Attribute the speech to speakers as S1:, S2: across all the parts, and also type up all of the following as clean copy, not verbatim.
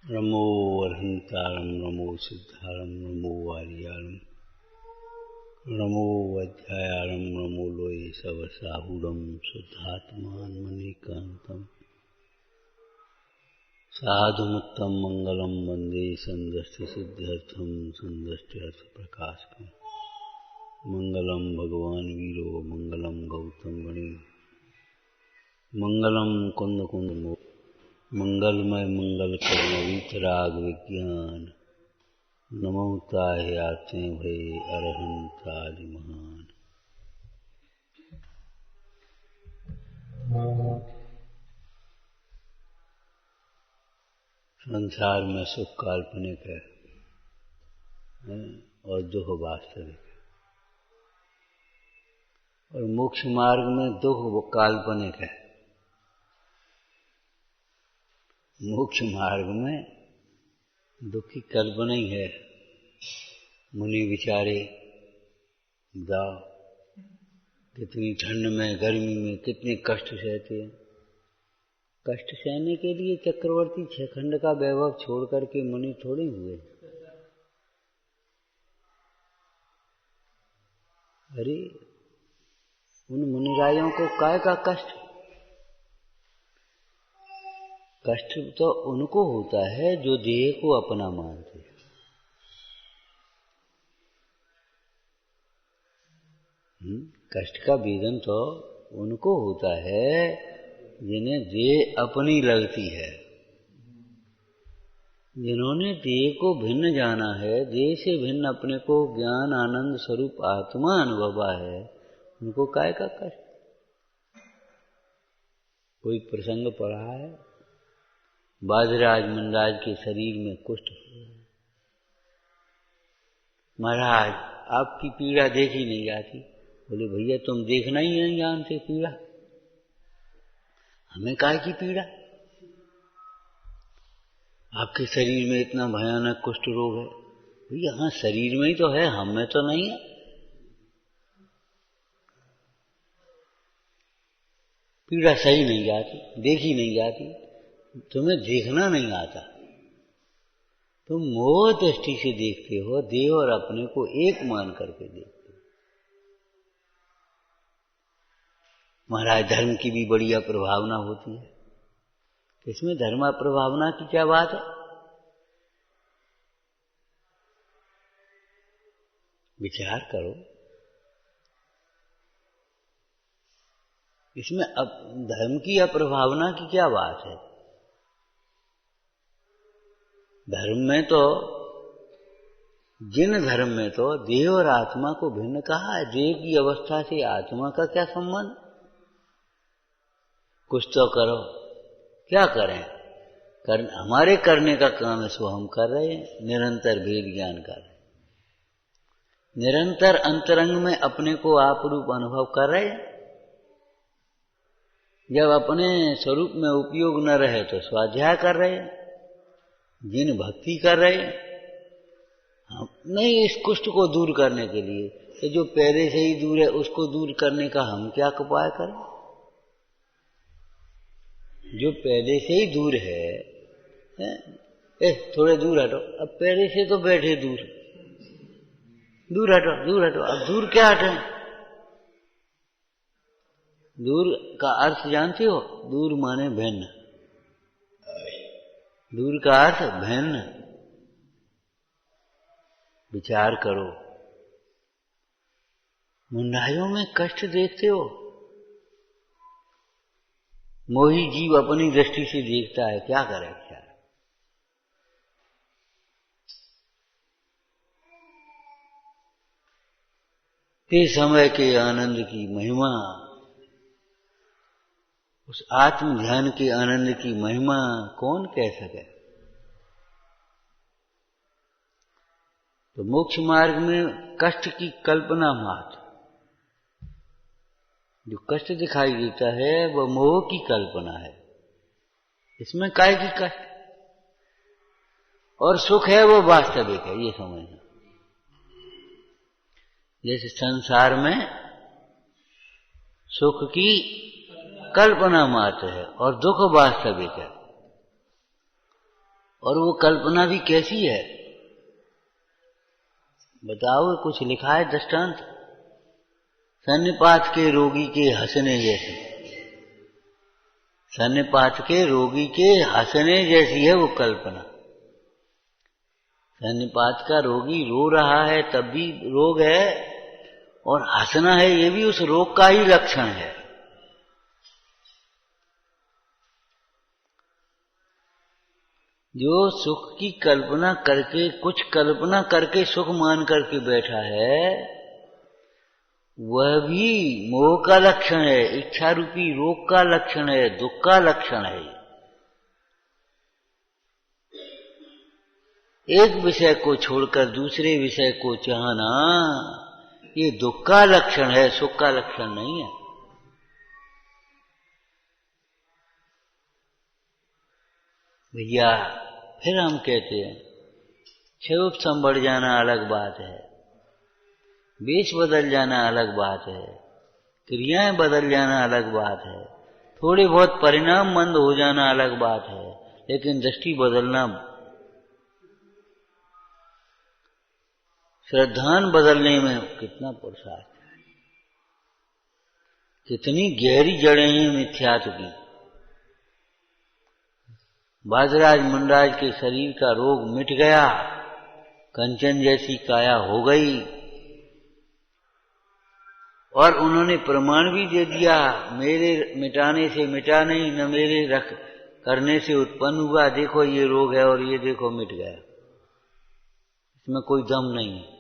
S1: नमो अर्हन्तारं नमो सिद्धारं नमो वारियारं नमो अध्यायारं नमो लोये सवसाहुरं शुद्धात्मान्मनीकान्तं साधुमुत्तम मंगलम वंदे संदष्टसिद्ध्यर्थं संदष्ट्यर्थप्रकाशकम् मंगलम भगवान वीरो मंगलम गौतम गणे मंगलम कुंद कुंद मो मंगलमय मंगल कर्ण वीतराग विज्ञान नमोताहे आते भय अरहंतादि महान। संसार में सुख काल्पनिक है और दुख वास्तविक है, और मोक्ष मार्ग में दुख काल्पनिक है। मोक्ष मार्ग में दुख की कल्पना ही है। मुनि विचारे जाओ, कितनी ठंड में गर्मी में कितने कष्ट सहते हैं। कष्ट सहने के लिए चक्रवर्ती छखंड का वैभव छोड़ करके मुनि थोड़े हुए। अरे उन मुनिराजों को काय का कष्ट? कष्ट तो उनको होता है जो देह को अपना मानते हैं। कष्ट का वेदन तो उनको होता है जिन्हें देह अपनी लगती है। जिन्होंने देह को भिन्न जाना है, देह से भिन्न अपने को ज्ञान आनंद स्वरूप आत्मा अनुभव है, उनको काय का कष्ट? कोई प्रसंग पढ़ा है, बाजराज मुंडाज के शरीर में कुष्ठ हुआ। महाराज आपकी पीड़ा देखी नहीं जाती। बोले भैया तुम देखना ही नहीं जानते पीड़ा, हमें काय की पीड़ा? आपके शरीर में इतना भयानक कुष्ठ रोग है। भैया हाँ शरीर में ही तो है, हम में तो नहीं है। पीड़ा सही नहीं जाती, देखी नहीं जाती, तुम्हें देखना नहीं आता। तुम मोह दृष्टि से देखते हो, देह और अपने को एक मान करके देखते हो। महाराज धर्म की भी बड़ी अप्रभावना होती है। इसमें धर्म अप्रभावना की क्या बात है? विचार करो। इसमें अब धर्म की अप्रभावना की क्या बात है? धर्म में तो, जिन धर्म में तो देह और आत्मा को भिन्न कहा है। देह की अवस्था से आत्मा का क्या संबंध? कुछ तो करो। क्या करें? हमारे करने का काम है सो हम कर रहे हैं। निरंतर भेद ज्ञान कर रहे हैं, निरंतर अंतरंग में अपने को आप रूप अनुभव कर रहे हैं। जब अपने स्वरूप में उपयोग न रहे तो स्वाध्याय कर रहे हैं, जिन भक्ति कर रहे हैं। हम नहीं, इस कुष्ठ को दूर करने के लिए तो जो पहले से ही दूर है उसको दूर करने का हम क्या उपाय करें? जो पहले से ही दूर है, थोड़े दूर हटो। अब पहले से तो बैठे दूर, दूर हटो, दूर हटो। अब दूर क्या हटे? दूर का अर्थ जानते हो? दूर माने भिन्न। दूर का अर्थ भिन्न। विचार करो। मुंडाइयों में कष्ट देखते हो। मोही जीव अपनी दृष्टि से देखता है, क्या करे क्या? ते समय के आनंद की महिमा, उस आत्म ध्यान के आनंद की महिमा कौन कह सके? तो मोक्ष मार्ग में कष्ट की कल्पना मात्र। जो कष्ट दिखाई देता है वह मोह की कल्पना है। इसमें काय की कष्ट? और सुख है वो वास्तविक है, ये समझना। जैसे संसार में सुख की कल्पना मात्र है और दुख वास्तविक है। और वो कल्पना भी कैसी है बताओ, कुछ लिखा है दृष्टांत? सन्निपात के रोगी के हंसने जैसी, सन्निपात के रोगी के हंसने जैसी है वो कल्पना। सन्निपात का रोगी रो रहा है तब भी रोग है, और हंसना है ये भी उस रोग का ही लक्षण है। जो सुख की कल्पना करके, कुछ कल्पना करके सुख मान करके बैठा है, वह भी मोह का लक्षण है, इच्छा रूपी रोग का लक्षण है, दुख का लक्षण है। एक विषय को छोड़कर दूसरे विषय को चाहना ये दुख का लक्षण है, सुख का लक्षण नहीं है। भैया फिर हम कहते हैं स्वरूप संभल जाना अलग बात है, वेश बदल जाना अलग बात है, क्रियाएं बदल जाना अलग बात है, थोड़े बहुत परिणाम मंद हो जाना अलग बात है, लेकिन दृष्टि बदलना, श्रद्धान बदलने में कितना पुरुषार्थ है, कितनी गहरी जड़ें हैं मिथ्यात्व की। बाजराज मुंडराज के शरीर का रोग मिट गया, कंचन जैसी काया हो गई, और उन्होंने प्रमाण भी दे दिया, मेरे मिटाने से मिटा नहीं, न मेरे रख करने से उत्पन्न हुआ, देखो ये रोग है और ये देखो मिट गया, इसमें कोई दम नहीं है।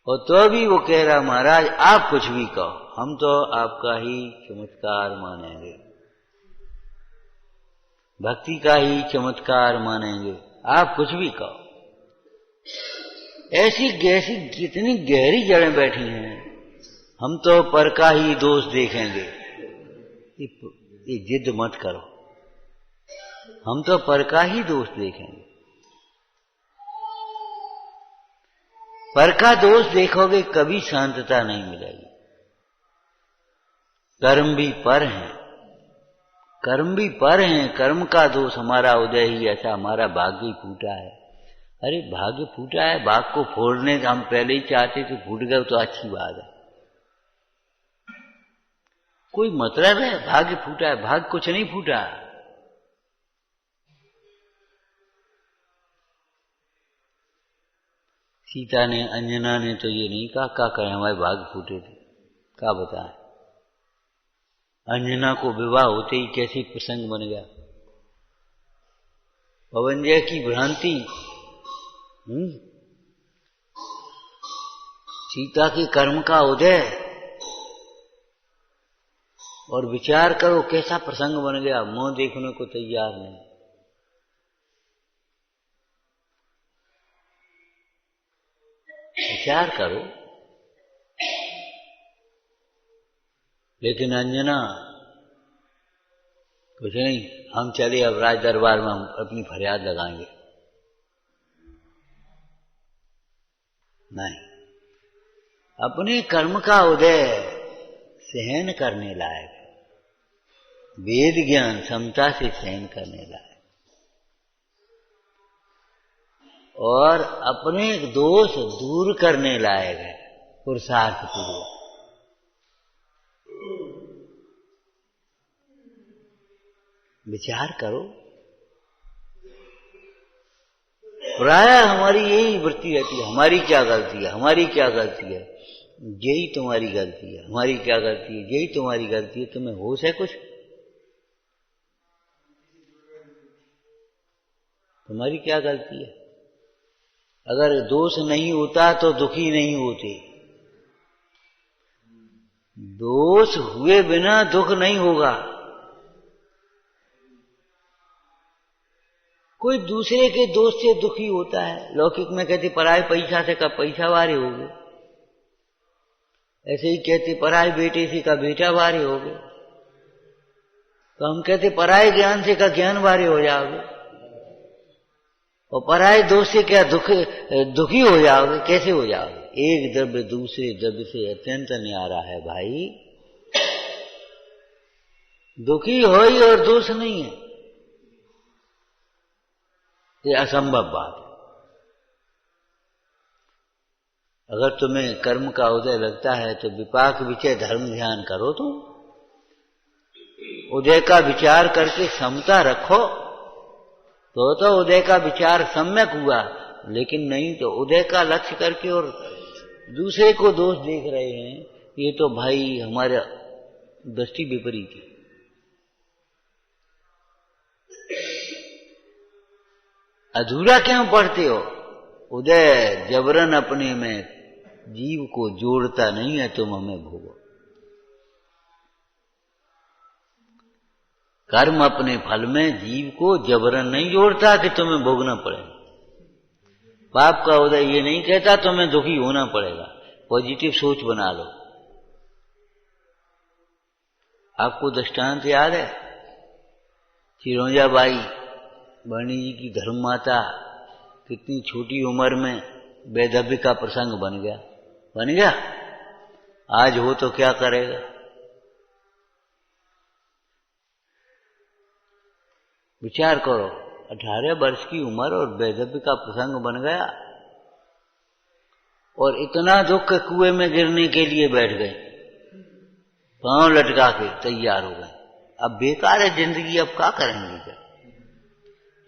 S1: और तो भी वो कह रहा महाराज आप कुछ भी कहो, हम तो आपका ही चमत्कार मानेंगे, भक्ति का ही चमत्कार मानेंगे, आप कुछ भी कहो। ऐसी गैसी कितनी गहरी जड़ें बैठी हैं, हम तो पर का ही दोष देखेंगे। ये जिद मत करो, हम तो पर का ही दोष देखेंगे। पर का दोष देखोगे कभी शांतता नहीं मिलेगी। कर्म भी पर हैं, कर्म भी पर हैं, कर्म का दोष हमारा उदय ही ऐसा, हमारा भाग्य ही फूटा है। अरे भाग्य फूटा है, भाग को फोड़ने हम पहले ही चाहते थे, फूट गए तो अच्छी बात है, कोई मतलब है भाग्य फूटा है? भाग्य कुछ नहीं फूटा। सीता ने, अंजना ने तो ये नहीं कहा क्या करें हमारे भाग्य फूटे थे, क्या बताएं। अंजना को विवाह होते ही कैसी प्रसंग बन गया, पवनजय की भ्रांति, सीता के कर्म का उदय, और विचार करो कैसा प्रसंग बन गया, मुंह देखने को तैयार नहीं। विचार करो। लेकिन अंजना कुछ नहीं, हम चले अब राज दरबार में, हम अपनी फरियाद लगाएंगे। नहीं, अपने कर्म का उदय सहन करने लायक है, वेद ज्ञान क्षमता से सहन करने लायक, और अपने दोष दूर करने लायक है पुरुषार्थ पूर्वक। विचार करो, प्राय हमारी यही वृत्ति रहती है, हमारी क्या गलती है, हमारी क्या गलती है, यही तुम्हारी गलती है, हमारी क्या गलती है, यही तुम्हारी गलती है। तुम्हें होश है कुछ? तुम्हारी क्या गलती है? अगर दोष नहीं होता तो दुखी नहीं होते, दोष हुए बिना दुख नहीं होगा। कोई दूसरे के दोष से दुखी होता है, लौकिक में कहते पराए पैसा से का पैसा वारे हो गए, ऐसे ही कहते पराए बेटे से का बेटा वारे हो गए, तो हम कहते पराए ज्ञान से का ज्ञान वारे हो जाओगे, और पराए दोष से क्या दुखी हो जाओगे, कैसे हो जाओगे? एक द्रव्य दूसरे द्रव्य से अत्यंत न्यारा है भाई, दुखी हो ही और दोष नहीं है। ये असंभव बात है। अगर तुम्हें कर्म का उदय लगता है तो विपाक विचय धर्म ध्यान करो तुम। उदय का विचार करके समता रखो तो उदय का विचार सम्यक हुआ, लेकिन नहीं तो उदय का लक्ष्य करके और दूसरे को दोष देख रहे हैं, ये तो भाई हमारा दृष्टि विपरीत है। अधूरा क्यों पढ़ते हो? उदय जबरन अपने में जीव को जोड़ता नहीं है, तुम हमें भोगो। कर्म अपने फल में जीव को जबरन नहीं जोड़ता कि तुम्हें भोगना पड़े। पाप का उदय ये नहीं कहता तुम्हें दुखी होना पड़ेगा। पॉजिटिव सोच बना लो। आपको दृष्टांत याद है? चिरौंजाबाई बहनी जी की धर्म माता कितनी छोटी उम्र में वैधव्य का प्रसंग बन गया। आज हो तो क्या करेगा? विचार करो, 18 वर्ष की उम्र और वैधव्य का प्रसंग बन गया और इतना दुख के कुएं में गिरने के लिए बैठ गए, पांव लटका के तैयार हो गए। अब बेकार है जिंदगी, अब क्या करेंगे? क्या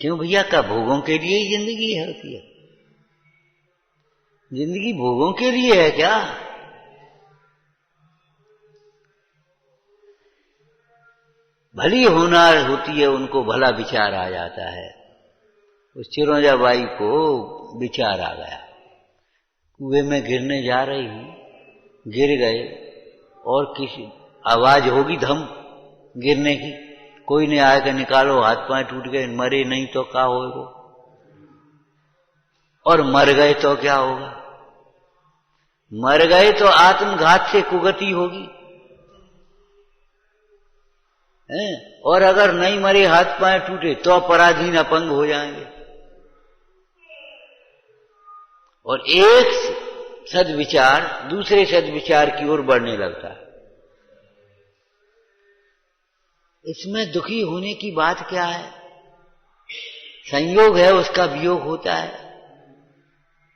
S1: क्यों भैया? क्या भोगों के लिए ही जिंदगी होती है? जिंदगी भोगों के लिए है क्या? भली होनार होती है, उनको भला विचार आ जाता है। उस चिरौंजाबाई को विचार आ गया, कुएं में गिरने जा रही हूं, गिर गए और किसी आवाज होगी धम गिरने की, कोई नहीं आएगा, निकालो, हाथ पांव टूट गए, मरे नहीं तो क्या होगा? और मर गए तो क्या होगा? मर गए तो आत्मघात से कुगति होगी, और अगर नहीं मरे, हाथ पांव टूटे, तो पराधीन अपंग हो जाएंगे। और एक सद्विचार दूसरे सद्विचार की ओर बढ़ने लगता है। इसमें दुखी होने की बात क्या है? संयोग है, उसका वियोग होता है।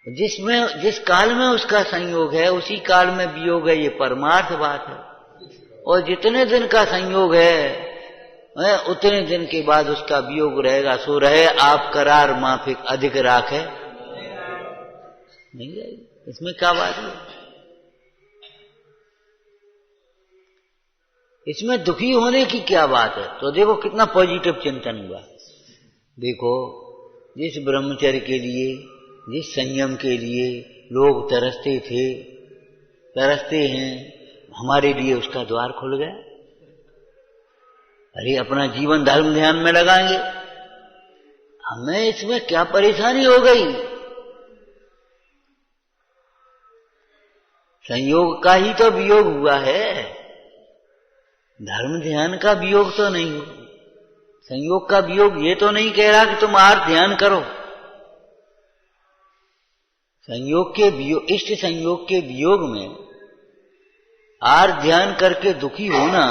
S1: जिस काल में उसका संयोग है उसी काल में वियोग है, ये परमार्थ बात है। और जितने दिन का संयोग है उतने दिन के बाद उसका वियोग रहेगा। सो रहे आप करार माफिक अधिक राखे नहीं रहेगी। इसमें क्या बात है? इसमें दुखी होने की क्या बात है? तो देखो कितना पॉजिटिव चिंतन हुआ। देखो, जिस ब्रह्मचर्य के लिए, जिस संयम के लिए लोग तरसते थे, तरसते हैं, हमारे लिए उसका द्वार खुल गया। अरे अपना जीवन धर्म ध्यान में लगाएंगे, हमें इसमें क्या परेशानी हो गई? संयोग का ही तो वियोग हुआ है, धर्म ध्यान का वियोग तो नहीं हुआ। संयोग का वियोग ये तो नहीं कह रहा कि तुम आर ध्यान करो। संयोग के वियोग, इष्ट संयोग के वियोग में आर ध्यान करके दुखी होना,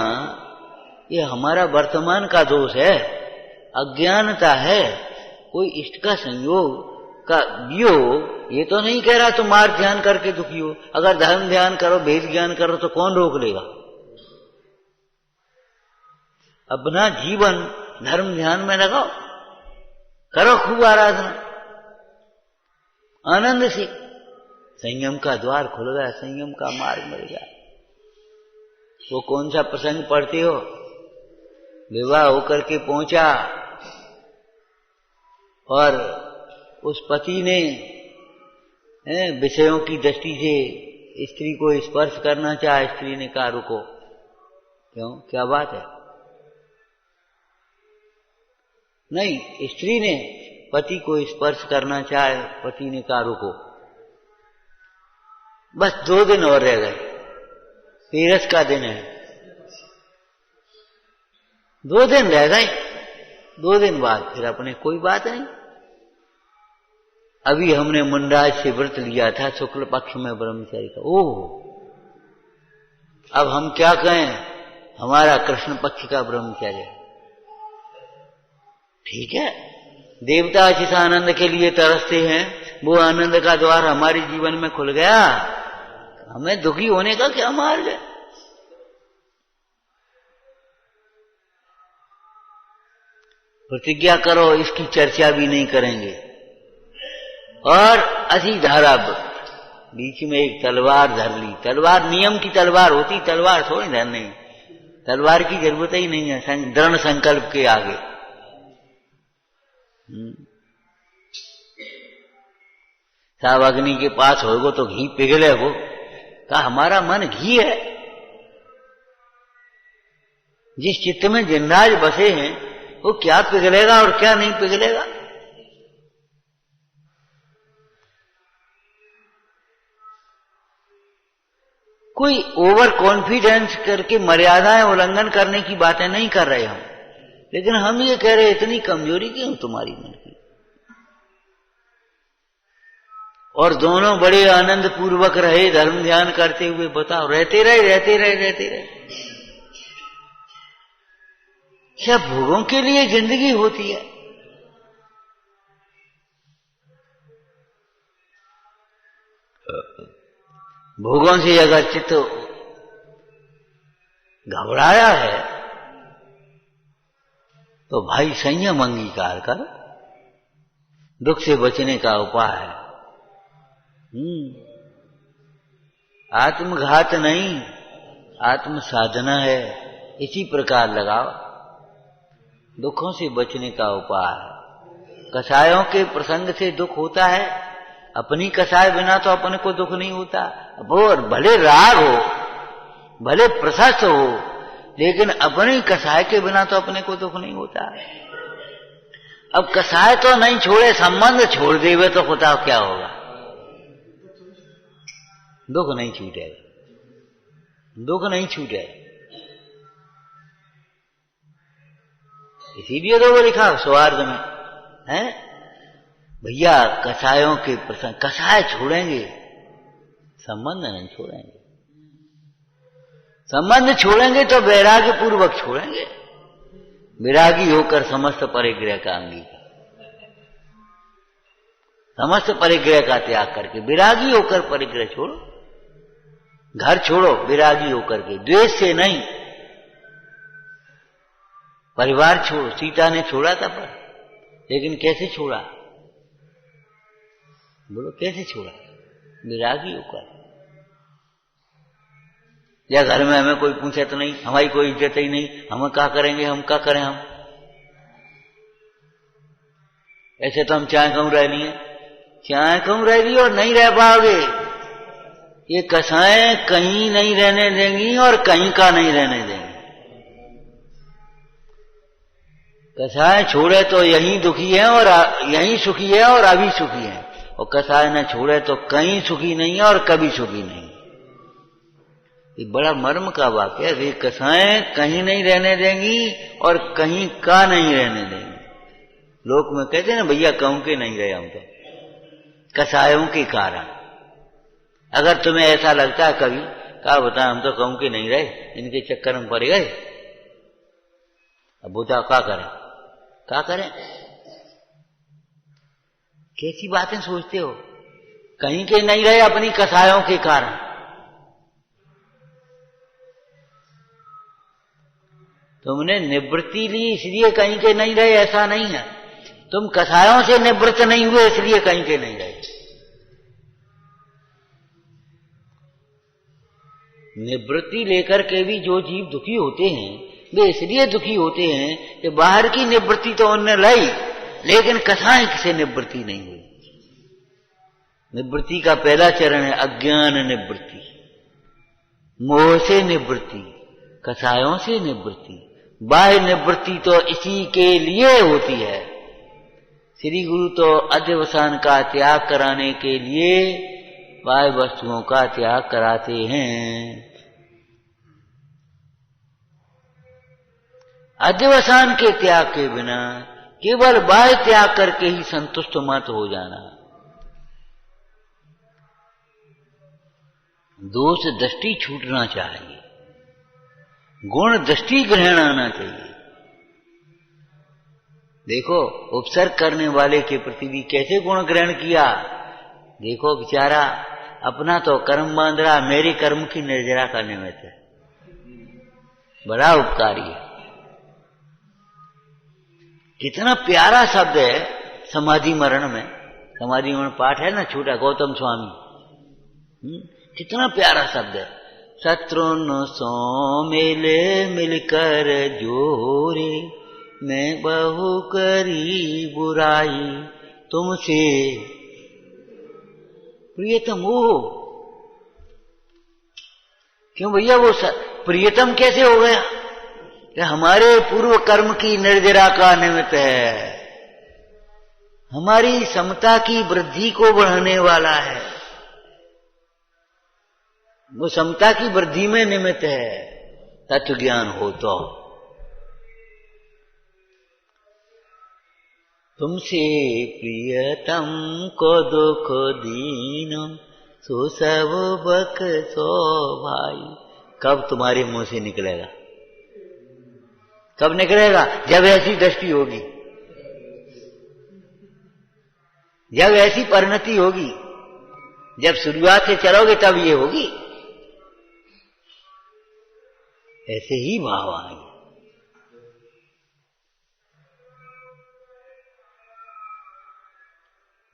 S1: ये हमारा वर्तमान का दोष है, अज्ञानता है। कोई इष्ट का संयोग का वियोग ये तो नहीं कह रहा तुम आर ध्यान करके दुखी हो। अगर धर्म ध्यान करो, भेद ज्ञान करो, तो कौन रोक लेगा? अपना जीवन धर्म ध्यान में लगाओ, करो खूब आराधना आनंद से। संयम का द्वार खुल गया, संयम का मार्ग मिल गया। वो कौन सा प्रसंग पढ़ते हो? विवाह होकर के पहुंचा और उस पति ने विषयों की दृष्टि से स्त्री को स्पर्श करना चाहा, स्त्री ने कहा रुको। क्यों? क्या बात है? नहीं, स्त्री ने पति को स्पर्श करना चाहे, पति ने कहा रुको। बस 2 दिन और रह गए, 13 का दिन है, 2 दिन रह गए। 2 दिन बाद फिर अपने कोई बात नहीं। अभी हमने मुंडाज से व्रत लिया था शुक्ल पक्ष में ब्रह्मचर्य का। ओह, अब हम क्या कहें? हमारा कृष्ण पक्ष का ब्रह्मचर्य ठीक है, देवता जिस आनंद के लिए तरसते हैं वो आनंद का द्वार हमारे जीवन में खुल गया, हमें दुखी होने का क्या मार्ग है? प्रतिज्ञा करो इसकी चर्चा भी नहीं करेंगे। और असी धारा बीच में एक तलवार धर ली। तलवार नियम की तलवार होती, तलवार थोड़ी धरनी, तलवार की जरूरत ही नहीं है दृढ़ संकल्प के आगे। साहब अग्नि के पास होगो तो घी पिघले हो, कहा हमारा मन घी है। जिस चित्त में जिन्नाज बसे हैं वो क्या पिघलेगा और क्या नहीं पिघलेगा। कोई ओवर कॉन्फिडेंस करके मर्यादाएं उल्लंघन करने की बातें नहीं कर रहे हम, लेकिन हम ये कह रहे इतनी कमजोरी क्यों तुम्हारी मन की। और दोनों बड़े आनंद पूर्वक रहे धर्म ध्यान करते हुए। बताओ, रहते रहे। क्या भोगों के लिए जिंदगी होती है? भोगों से अगर चित्त घबराया है तो भाई संयम अंगीकार कर, दुख से बचने का उपाय है। आत्मघात नहीं, आत्म साधना है। इसी प्रकार लगाओ, दुखों से बचने का उपाय है। कसायों के प्रसंग से दुख होता है, अपनी कसाय बिना तो अपने को दुख नहीं होता। वो भले राग हो, भले प्रशस्त हो, लेकिन अपनी कसाय के बिना तो अपने को दुख नहीं होता। अब कसाय तो नहीं छोड़े, संबंध छोड़ देवे तो होता क्या होगा? दुख नहीं छूटेगा, दुख नहीं छूटेगा। इसीलिए तो वो लिखा स्वार्थ में है, भैया कसायों के प्रसंग, कसाय छोड़ेंगे, संबंध नहीं छोड़ेंगे। संबंध छोड़ेंगे तो वैराग्य पूर्वक छोड़ेंगे, विरागी होकर समस्त परिग्रह का अंगीकार, समस्त परिग्रह का त्याग करके विरागी होकर परिग्रह छोड़ो। घर छोड़ो विरागी होकर के, द्वेष से नहीं। परिवार छोड़ो, सीता ने छोड़ा था पर, लेकिन कैसे छोड़ा? बोलो कैसे छोड़ा? विरागी होकर। या घर में हमें कोई पूछे तो नहीं, हमारी कोई इज्जत ही नहीं, हम क्या करेंगे, हम क्या करें, हम ऐसे तो हम चाहे कहूं रह लिए, चाहे कहूं रह लिए और नहीं रह पाओगे। ये कसाएं कहीं नहीं रहने देंगी और कहीं का नहीं रहने देंगी। कसाएं छोड़े तो यहीं दुखी है और यहीं सुखी है और अभी सुखी है, और कसाएं न छोड़े तो कहीं सुखी नहीं है और कभी सुखी नहीं। ये बड़ा मर्म का वाक्य है। ये कसाएं कहीं नहीं रहने देंगी और कहीं का नहीं रहने देंगी। लोग में कहते हैं ना, भैया कहूं के नहीं रहे हम तो कसायों के कारण। अगर तुम्हें ऐसा लगता है कभी, क्या बता हम तो कहूं के नहीं रहे, इनके चक्कर में पड़ गए, अब बताओ क्या करें, क्या करें? कैसी बातें सोचते हो? कहीं के नहीं रहे अपनी कसायों के कारण। तुमने निवृत्ति ली इसलिए कहीं के नहीं रहे, ऐसा नहीं है। तुम कसायों से निवृत्त नहीं हुए इसलिए कहीं के नहीं रहे। निवृत्ति लेकर के भी जो जीव दुखी होते हैं, वे इसलिए दुखी होते हैं कि बाहर की निवृत्ति तो उनने लाई, लेकिन कसाई से निवृत्ति नहीं हुई। निवृत्ति का पहला चरण है अज्ञान निवृत्ति, मोह से निवृत्ति, कसायों से निवृत्ति। बाह्य निवृत्ति तो इसी के लिए होती है। श्री गुरु तो अध्यवसान का त्याग कराने के लिए बाह्य वस्तुओं का त्याग कराते हैं। अध्यवसान के त्याग के बिना केवल बाह्य त्याग करके ही संतुष्ट मत हो जाना। दोष दृष्टि छूटना चाहिए, गुण दृष्टि ग्रहण आना चाहिए। देखो उपसर्ग करने वाले के प्रति भी कैसे गुण ग्रहण किया। देखो बेचारा अपना तो कर्म बांध रहा, मेरे कर्म की निर्जरा का निमित्त है, बड़ा उपकारी है। कितना प्यारा शब्द है समाधि मरण में। समाधि मरण पाठ है ना छोटा, गौतम स्वामी, कितना प्यारा शब्द है। शत्रुन सो मिले मिलकर जोरे, मैं बहु करी बुराई तुमसे प्रियतम हो। क्यों भैया वो प्रियतम कैसे हो गया? कि हमारे पूर्व कर्म की निर्जरा का निमित्त है, हमारी समता की वृद्धि को बढ़ाने वाला है, वो समता की वृद्धि में निमित्त है। तत्व ज्ञान हो तो तुमसे प्रियतम को दुख दीन, सो सब बक सो भाई। कब तुम्हारे मुंह से निकलेगा? कब निकलेगा? जब ऐसी दृष्टि होगी, जब ऐसी परिणति होगी, जब शुरुआत से चलोगे तब ये होगी। ऐसे ही भाव आएंगे।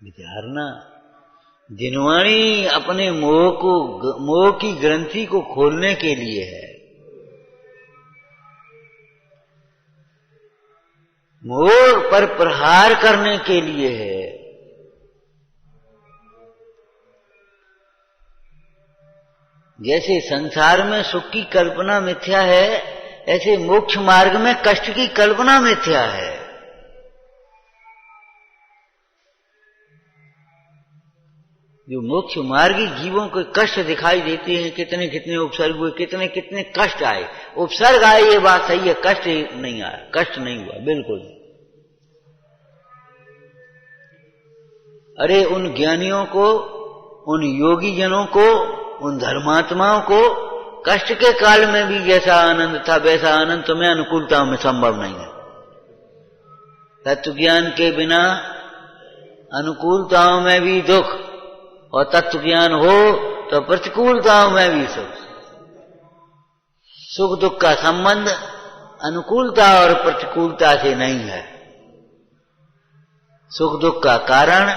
S1: विचारना जिनवाणी अपने मोह की ग्रंथि को खोलने के लिए है, मोह पर प्रहार करने के लिए है। जैसे संसार में सुख की कल्पना मिथ्या है, ऐसे मोक्ष मार्ग में कष्ट की कल्पना मिथ्या है। जो मोक्ष मार्गी जीवों को कष्ट दिखाई देते हैं, कितने कितने उपसर्ग हुए, कितने कितने कष्ट आए। उपसर्ग आए ये बात सही है, कष्ट नहीं आया, कष्ट नहीं हुआ, बिल्कुल नहीं। अरे उन ज्ञानियों को, उन योगी जनों को, उन धर्मात्माओं को कष्ट के काल में भी जैसा आनंद था वैसा आनंद तुम्हें अनुकूलताओं में संभव नहीं है। तत्व ज्ञान के बिना अनुकूलताओं में भी दुख, और तत्व ज्ञान हो तो प्रतिकूलताओं में भी सुख। सुख दुख का संबंध अनुकूलता और प्रतिकूलता से नहीं है। सुख दुख का कारण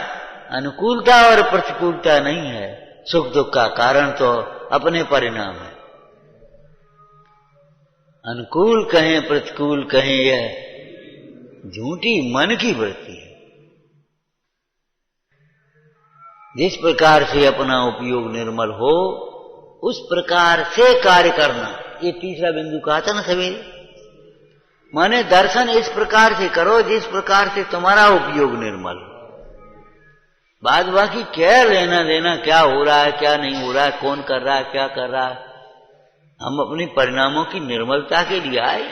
S1: अनुकूलता और प्रतिकूलता नहीं है। सुख दुख का कारण तो अपने परिणाम है। अनुकूल कहें प्रतिकूल कहें, यह झूठी मन की वृत्ति है। जिस प्रकार से अपना उपयोग निर्मल हो उस प्रकार से कार्य करना, ये तीसरा बिंदु कहा था ना सवेरे। माने दर्शन इस प्रकार से करो जिस प्रकार से तुम्हारा उपयोग निर्मल हो। बाद बाकी क्या लेना देना, क्या हो रहा है क्या नहीं हो रहा है, कौन कर रहा है क्या कर रहा है, हम अपने परिणामों की निर्मलता के लिए आए।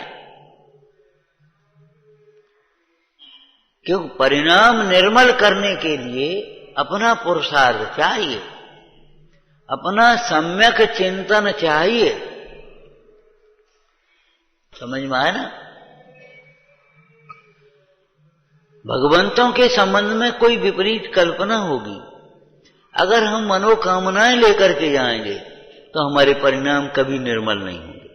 S1: क्योंकि परिणाम निर्मल करने के लिए अपना पुरुषार्थ चाहिए, अपना सम्यक चिंतन चाहिए। समझ में आया ना? भगवंतों के संबंध में कोई विपरीत कल्पना होगी, अगर हम मनोकामनाएं लेकर के जाएंगे तो हमारे परिणाम कभी निर्मल नहीं होंगे।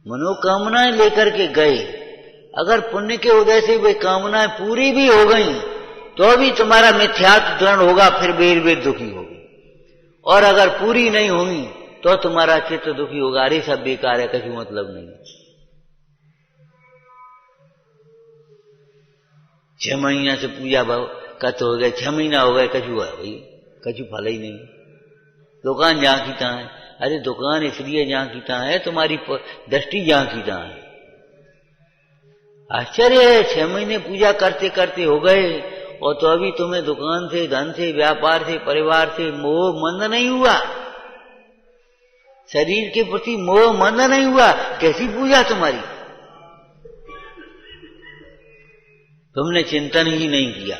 S1: मनोकामनाएं लेकर के गए, अगर पुण्य के उदय से वे कामनाएं पूरी भी हो गई तो भी तुम्हारा मिथ्यात्व दृढ़ होगा, फिर बेर बेर दुखी होगी। और अगर पूरी नहीं होगी तो तुम्हारा चित्त दुखी होगा, अरे सब बेकार है, कहीं मतलब नहीं है। 6 महीना से पूजा भाव कत हो गए, 6 महीना हो गए, कछु है भाई, कछु फल ही नहीं। दुकान जहां की तहां है, अरे दुकान इसलिए जहां की तहां है, तुम्हारी दृष्टि जहां की तहां है। आश्चर्य है, 6 महीने पूजा करते करते हो गए और तो अभी तुम्हें दुकान से, धन से, व्यापार से, परिवार से मोह मंद नहीं हुआ, शरीर के प्रति मोह मंद नहीं हुआ। कैसी पूजा तुम्हारी? तुमने चिंतन ही नहीं किया।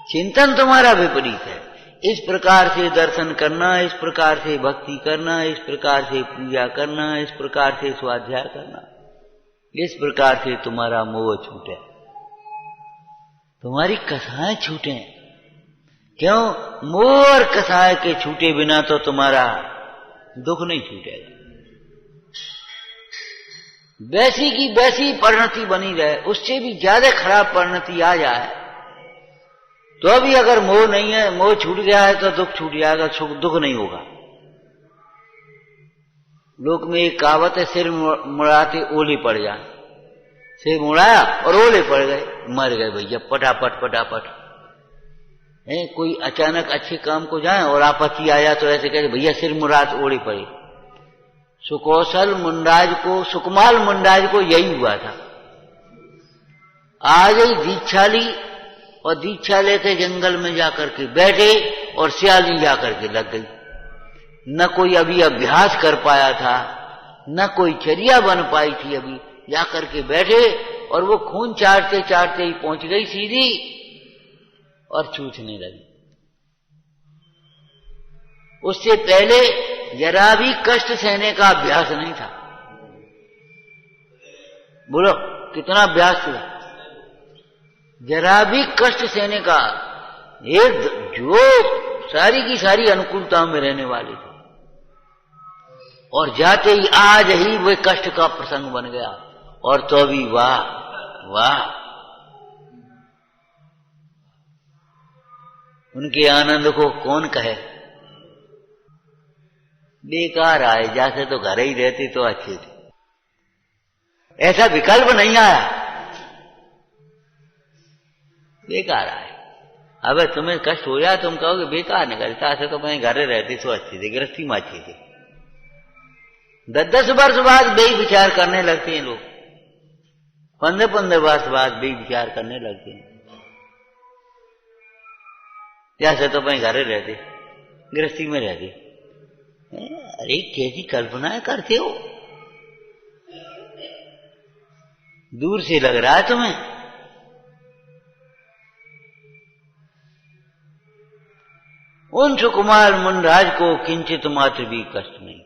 S1: चिंतन तुम्हारा विपरीत है। इस प्रकार से दर्शन करना, इस प्रकार से भक्ति करना, इस प्रकार से पूजा करना, इस प्रकार से स्वाध्याय करना, इस प्रकार से तुम्हारा मोह छूटे, तुम्हारी कसाएं छूटे। क्यों? मोह और कसाय के छूटे बिना तो तुम्हारा दुख नहीं छूटेगा। वैसी की वैसी परिणति बनी रहे, उससे भी ज्यादा खराब परिणति आ जाए तो अभी अगर मोह नहीं है, मोह छूट गया है तो दुख छूट जाएगा, दुख नहीं होगा। लोक में एक कहावत है, सिर मुड़ाते ओले पड़ जाए। सिर मुड़ाया और ओले पड़ गए, मर गए भैया, पटापट पटापट। कोई अचानक अच्छे काम को जाए और आपत्ति आया तो ऐसे कहते भैया सिर मुराद ओले पड़े। सुकौशल मुंडाज को, सुकमाल मुंडाज को यही हुआ था। आ गई दीक्षा ली और दीक्षा लेके जंगल में जाकर के बैठे और सियाली जाकर के लग गई। न कोई अभी अभ्यास कर पाया था, न कोई चर्या बन पाई थी, अभी जाकर के बैठे और वो खून चाटते चाटते ही पहुंच गई सीधी और चूचने लगी। उससे पहले जरा भी कष्ट सहने का अभ्यास नहीं था। बोलो कितना अभ्यास था? जरा भी कष्ट सहने का, एक जो सारी की सारी अनुकूलता में रहने वाली थी, और जाते ही आज ही वे कष्ट का प्रसंग बन गया। और तो भी वाह वाह, उनके आनंद को कौन कहे। बेकार आए, जैसे तो घर ही रहती तो अच्छी थी, ऐसा विकल्प नहीं आया, बेकार आए। अब तुम्हें कष्ट हो जाए तुम कहोगे बेकार निकलता, ऐसे तो मैं घर रहती तो अच्छी थी, गृहस्थी में अच्छी थी। 10-10 वर्ष बाद बेई विचार करने लगते हैं लोग, 15-15 वर्ष बाद बेई विचार करने लगते हैं, जैसे तो मैं घर रहते, गृहस्थी में रहती। अरे कैसी कल्पनाएं करते हो, दूर से लग रहा है तुम्हें। उन सुकुमार मुंडराज को किंचित मात्र भी कष्ट नहीं।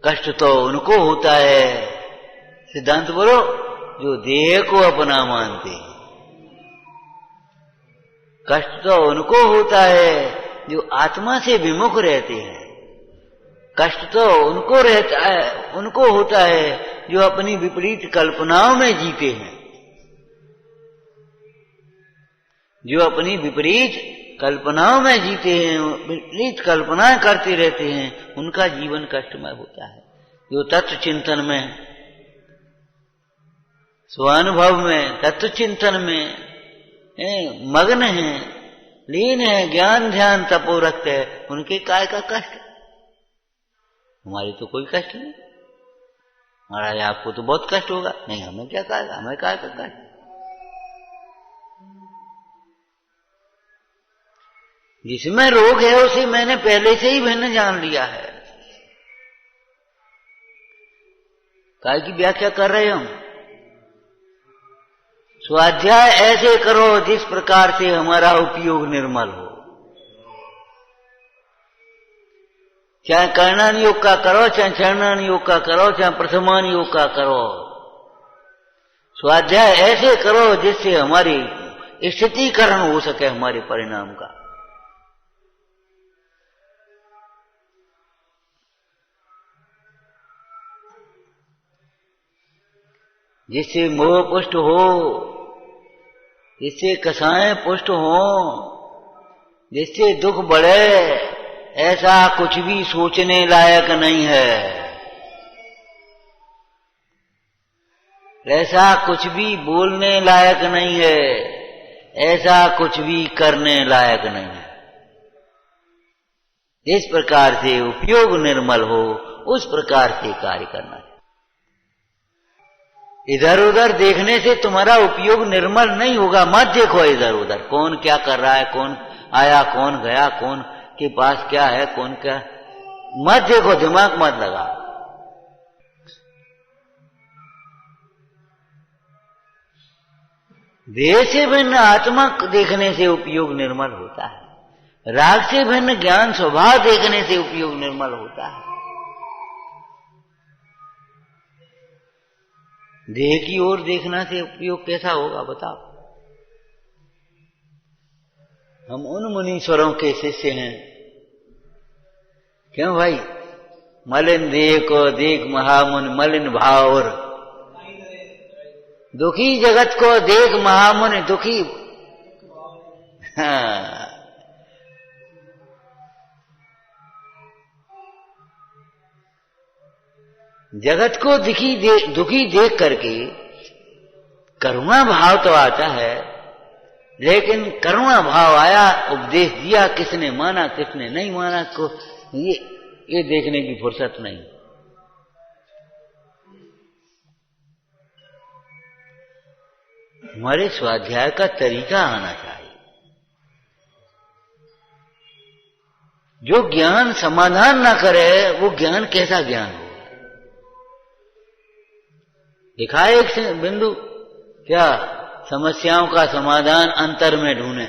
S1: कष्ट तो उनको होता है, सिद्धांत बोलो, जो देह को अपना मानते हैं। कष्ट तो उनको होता है जो आत्मा से विमुख रहते हैं। कष्ट तो उनको रहता है, उनको होता है जो अपनी विपरीत कल्पनाओं में जीते हैं, जो अपनी विपरीत कल्पनाओं में जीते हैं, विपरीत कल्पनाएं करते रहते हैं, उनका जीवन कष्टमय होता है। जो तत्व चिंतन में, स्वानुभव में, तत्व चिंतन में मग्न हैं, लीन है, ज्ञान ध्यान तपो रखते हैं, उनके काय का कष्ट। हमारी तो कोई कष्ट नहीं। महाराज आपको तो बहुत कष्ट होगा, नहीं हमें क्या कहेगा, हमें काय का कष्ट। जिसमें रोग है उसे मैंने पहले से ही मैंने जान लिया है। काय की व्याख्या कर रहे हम? स्वाध्याय ऐसे करो जिस प्रकार से हमारा उपयोग निर्मल हो। चाहे कर्णान योग का करो, चाहे चरणान योग का करो, चाहे प्रथमान योग का करो, स्वाध्याय ऐसे करो जिससे हमारी स्थितीकरण हो सके हमारे परिणाम का। जिससे मोह पुष्ट हो, जिससे कसाएं पुष्ट हो, जिससे दुख बढ़े, ऐसा कुछ भी सोचने लायक नहीं है। ऐसा कुछ भी बोलने लायक नहीं है, ऐसा कुछ भी करने लायक नहीं है। जिस प्रकार से उपयोग निर्मल हो उस प्रकार से कार्य करना है। इधर उधर देखने से तुम्हारा उपयोग निर्मल नहीं होगा। मत देखो इधर उधर, कौन क्या कर रहा है, कौन आया, कौन गया, कौन के पास क्या है, कौन क्या, मत देखो, दिमाग मत लगा। देह से भिन्न आत्मा देखने से उपयोग निर्मल होता है। राग से भिन्न ज्ञान स्वभाव देखने से उपयोग निर्मल होता है। देह की ओर देखना से उपयोग कैसा होगा बताओ। हम उन मुनीश्वरों के शिष्य हैं। क्यों भाई? मलिन देह को देख महामुनि मलिन भाव और दुखी जगत को देख महामुनि दुखी। हाँ, जगत को दुखी देख करके करुणा भाव तो आता है, लेकिन करुणा भाव आया, उपदेश दिया, किसने माना किसने नहीं माना को ये देखने की फुर्सत नहीं। हमारे स्वाध्याय का तरीका आना चाहिए। जो ज्ञान समाधान ना करे वो ज्ञान कैसा ज्ञान हो? दिखाए एक बिंदु, क्या समस्याओं का समाधान अंतर में ढूंढे।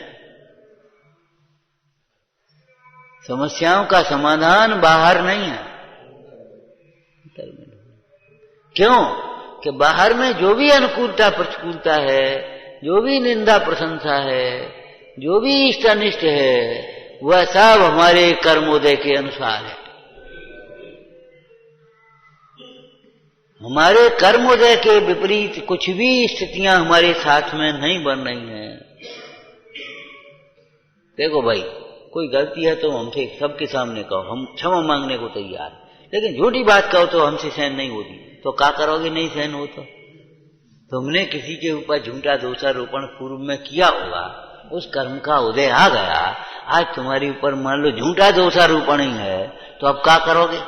S1: समस्याओं का समाधान बाहर नहीं है, अंतर में ढूंढे। क्यों? कि बाहर में जो भी अनुकूलता प्रतिकूलता है, जो भी निंदा प्रशंसा है, जो भी इष्ट अनिष्ट है, वह सब हमारे कर्मोदय के अनुसार है। हमारे कर्मोदय के विपरीत कुछ भी स्थितियां हमारे साथ में नहीं बन रही हैं। देखो भाई, कोई गलती है तो हमसे सबके सामने कहो, हम क्षमा मांगने को तैयार हैं, लेकिन झूठी बात कहो तो हमसे सहन नहीं होती। तो क्या करोगे? नहीं सहन हो तो तुमने किसी के ऊपर झूठा दोषारोपण पूर्व में किया होगा, उस कर्म का उदय आ गया, आज तुम्हारे ऊपर मान लो झूठा दोषारोपण ही है, तो अब क्या करोगे?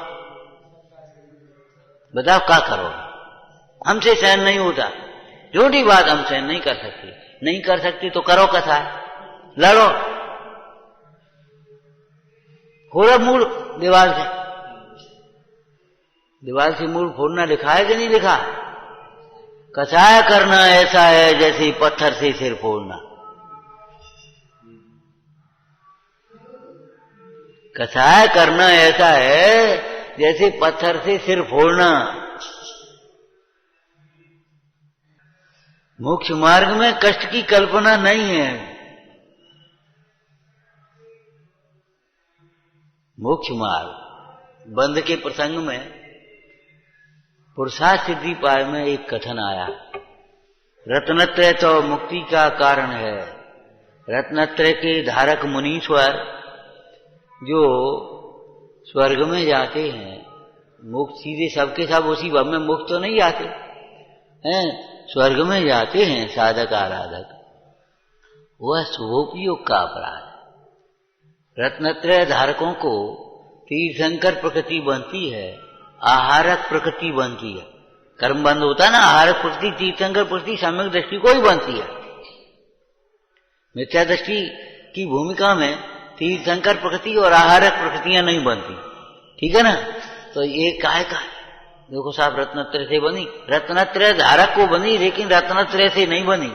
S1: बताओ क्या करोगे? हमसे सहन नहीं होता, झूठी बात हम सहन नहीं कर सकते। नहीं कर सकते तो करो कथा, लड़ो, फोड़ो मूल दीवार से। दीवार से मूल फोड़ना लिखा है कि नहीं लिखा? कसाय करना ऐसा है जैसे पत्थर से सिर फोड़ना। कसाय करना ऐसा है जैसे पत्थर से सिर फोड़ना। मोक्ष मार्ग में कष्ट की कल्पना नहीं है। मोक्ष मार्ग बंध के प्रसंग में पुरुषार्थ सिद्धि पाय में एक कथन आया, रत्नत्रय तो मुक्ति का कारण है। रत्नत्रय के धारक मुनीश्वर जो स्वर्ग में जाते हैं, मुक्त सीधे सबके सब उसी भव में मुक्त तो नहीं जाते हैं, स्वर्ग में जाते हैं साधक आराधक, वह शुभोपयोग का अपराध है। रत्नत्रय धारकों को तीर्थंकर प्रकृति बनती है, आहारक प्रकृति बनती है। कर्म बंद होता है ना, आहारक प्रकृति, तीर्थंकर प्रकृति सम्यक दृष्टि को ही बनती है। मिथ्या दृष्टि की भूमिका में तीर्थंकर प्रकृति और आहारक प्रकृतियां नहीं बनती, ठीक है ना। तो ये काय का देखो साहब, रत्नत्रय से बनी, रत्नत्रय धारक को बनी, लेकिन रत्नत्रय से नहीं बनी।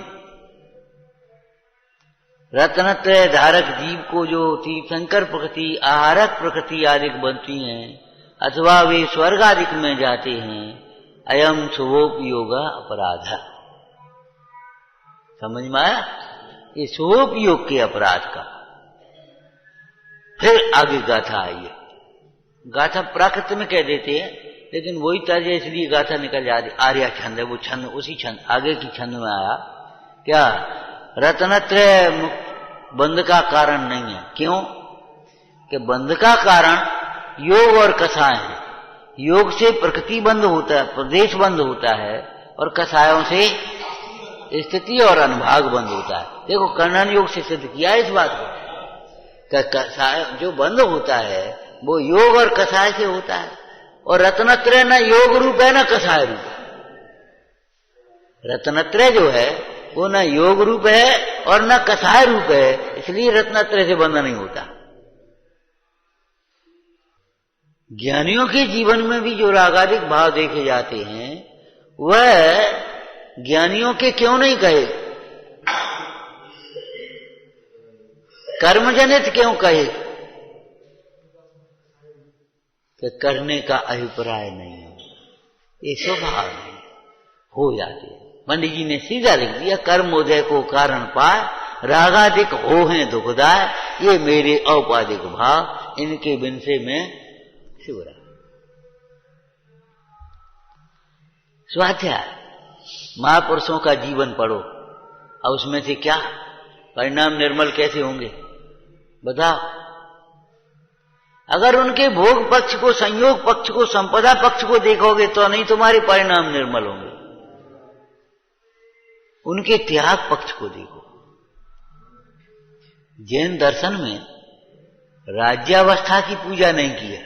S1: रत्नत्रय धारक जीव को जो तीर्थंकर प्रकृति, आहारक प्रकृति आदि बनती हैं, अथवा वे स्वर्ग आदि में जाते हैं, अयम शुभोपयोगा अपराध। समझ में आया? ये शुभोपयोग के अपराध का। फिर आगे गाथा आई है। गाथा प्राकृत में कह देते हैं, लेकिन वही तर्ज है इसलिए गाथा निकल जाती। आर्या छंद है वो, छंद उसी छंद आगे की छंद में आया। क्या? रत्नत्रय बंध का कारण नहीं है। क्यों? कि बंध का कारण योग और कसाय है। योग से प्रकृति बंद होता है, प्रदेश बंद होता है, और कसायों से स्थिति और अनुभाग बंद होता है। देखो कर्णन योग से सिद्ध किया इस बात को, कसाय जो बंद होता है वो योग और कसाय से होता है, और रत्नत्रय न योग रूप है न कसाय रूप है। रत्नत्रय जो है वो न योग रूप है और न कसाय रूप है, इसलिए रत्नत्रय से बंध नहीं होता। ज्ञानियों के जीवन में भी जो रागादिक भाव देखे जाते हैं, वह ज्ञानियों के क्यों नहीं कहे? कर्मजनित क्यों कहे? कि करने का अभिप्राय नहीं है, ये स्वभाव नहीं हो जाते। पंडित जी ने सीधा लिख दिया, कर्मोदय को कारण पाए, रागाधिक हो हैं दुखदाय, ये मेरे औपाधिक भाव, इनके बिन से मैं शिवरा। स्वाध्याय महापुरुषों का जीवन पढ़ो, और उसमें से क्या परिणाम निर्मल कैसे होंगे बताओ। अगर उनके भोग पक्ष को, संयोग पक्ष को, संपदा पक्ष को देखोगे तो नहीं तुम्हारे परिणाम निर्मल होंगे। उनके त्याग पक्ष को देखो। जैन दर्शन में राज्यावस्था की पूजा नहीं किया,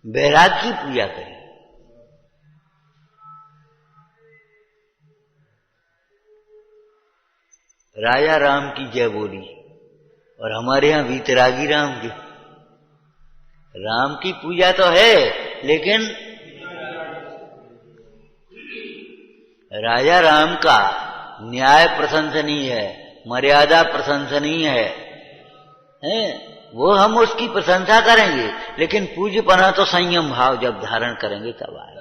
S1: वैराग की पूजा करी। राजा राम की जय बोली, और हमारे यहां वीतरागी राम की। राम की पूजा तो है, लेकिन राजा राम का न्याय प्रशंसनीय है, मर्यादा प्रशंसनीय है? वो हम उसकी प्रशंसा करेंगे, लेकिन पूज्यपना तो संयम भाव जब धारण करेंगे तब आएगा।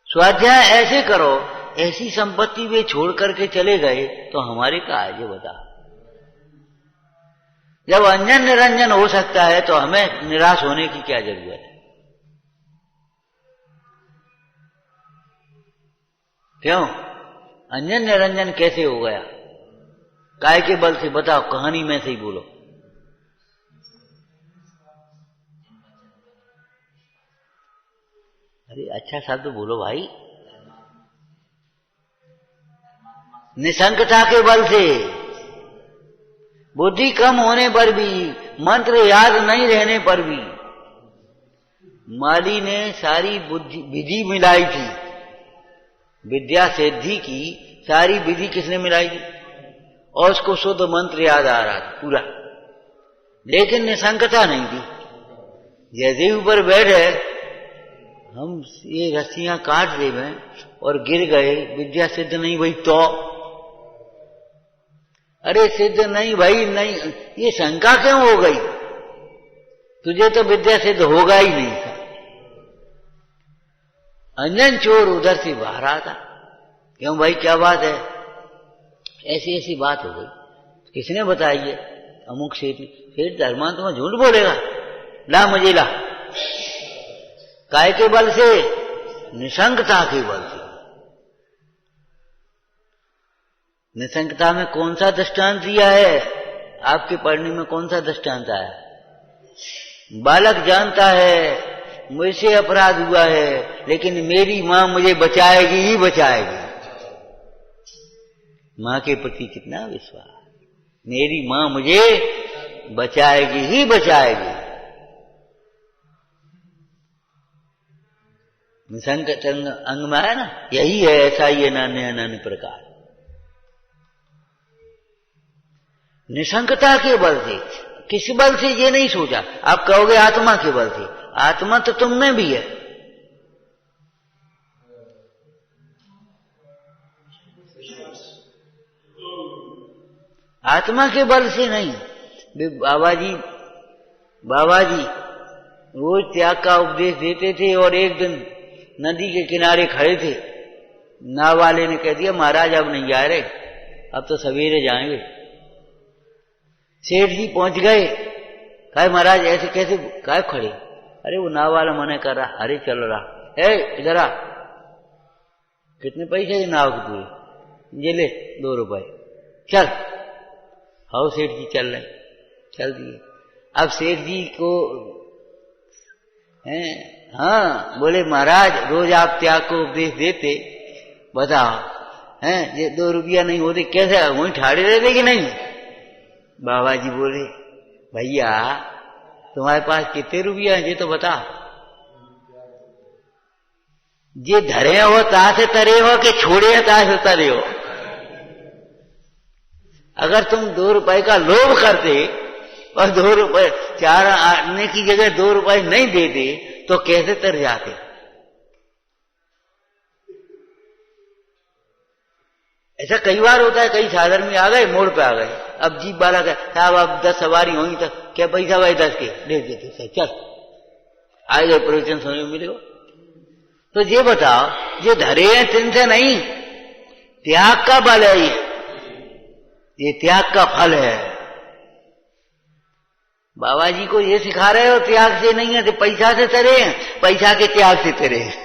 S1: स्वाध्याय ऐसे करो, ऐसी संपत्ति वे छोड़ करके चले गए तो हमारे का है जो बता। जब अंजन निरंजन हो सकता है तो हमें निराश होने की क्या जरूरत है? क्यों? अंजन निरंजन कैसे हो गया? काय के बल से? बताओ, कहानी में से ही बोलो। अरे अच्छा शब्द बोलो भाई। निसंकता के बल से, बुद्धि कम होने पर भी, मंत्र याद नहीं रहने पर भी। माली ने सारी विधि मिलाई थी, विद्या सिद्धि की सारी विधि किसने मिलाई थी? और उसको शुद्ध मंत्र याद आ रहा था पूरा, लेकिन निसंकता नहीं थी। जैसे ऊपर बैठे हम ये रस्सियां काट देवे और गिर गए, विद्या सिद्ध नहीं भाई तो? अरे सिद्ध नहीं भाई नहीं, ये शंका क्यों हो गई? तुझे तो विद्या सिद्ध होगा ही नहीं था। अंजन चोर उधर से बाहर आता, क्यों भाई क्या बात है? ऐसी ऐसी बात हो गई। किसने बताई है? अमुक सेठ। सेठ धर्मान तुम्हें झूठ बोलेगा? ला मुझे ला। काय के बल से? निसंकता के बल से। निसंकता में कौन सा दृष्टांत दिया है? आपके पढ़ने में कौन सा दृष्टांत आया? बालक जानता है मुझसे अपराध हुआ है, लेकिन मेरी मां मुझे बचाएगी ही बचाएगी। मां के प्रति कितना विश्वास, मेरी मां मुझे बचाएगी ही बचाएगी। निसंकट अंग में है ना, यही है, ऐसा ही है नान्य अनन्य प्रकार। निसंकता के बल से, किस बल से ये नहीं सोचा। आप कहोगे आत्मा के बल से, आत्मा तो तुम में भी है। आत्मा के बल से नहीं। बाबा जी रोज त्याग का उपदेश देते थे, और एक दिन नदी के किनारे खड़े थे। नाव वाले ने कह दिया महाराज अब नहीं जा रहे, अब तो सवेरे जाएंगे। सेठ जी पहुंच गए, कहे महाराज ऐसे कैसे काय खड़े? अरे वो नाव वाला मना कर रहा। अरे चल रहा, इधर आ, कितने पैसे ये नाव के पूरे? ये ले 2 रुपए, चल। हाउ सेठ जी चल रहे, चल दिए। अब सेठ जी को हाँ बोले महाराज रोज आप त्याग को उपदेश देते, बताओ हैं ये 2 रुपया नहीं होते कैसे वहीं ठाड़े रहते कि नहीं? बाबा जी बोले भैया तुम्हारे पास कितने रुपया है ये तो बता। ये धरे हो तासे तरे हो कि छोड़े तासे तरे हो? अगर तुम 2 रुपए का लोभ करते और 2 रुपए 4 आने की जगह 2 रुपए नहीं देते तो कैसे तर जाते? ऐसा कई बार होता है, कई साधन में आ गए, मोड़ पे आ गए, अब जीप वाला का साहब अब 10 सवारी होंगी तो क्या पैसा भाई 10 के दे देते सर, चल आए गए प्रवचन सुनने मिलेगा। तो ये बताओ, ये धरे हैं तिनसे नहीं, त्याग का बल है, ये त्याग का फल है। बाबा जी को ये सिखा रहे हो त्याग से नहीं है, तो पैसा से तरे हैं, पैसा के त्याग से तरे हैं।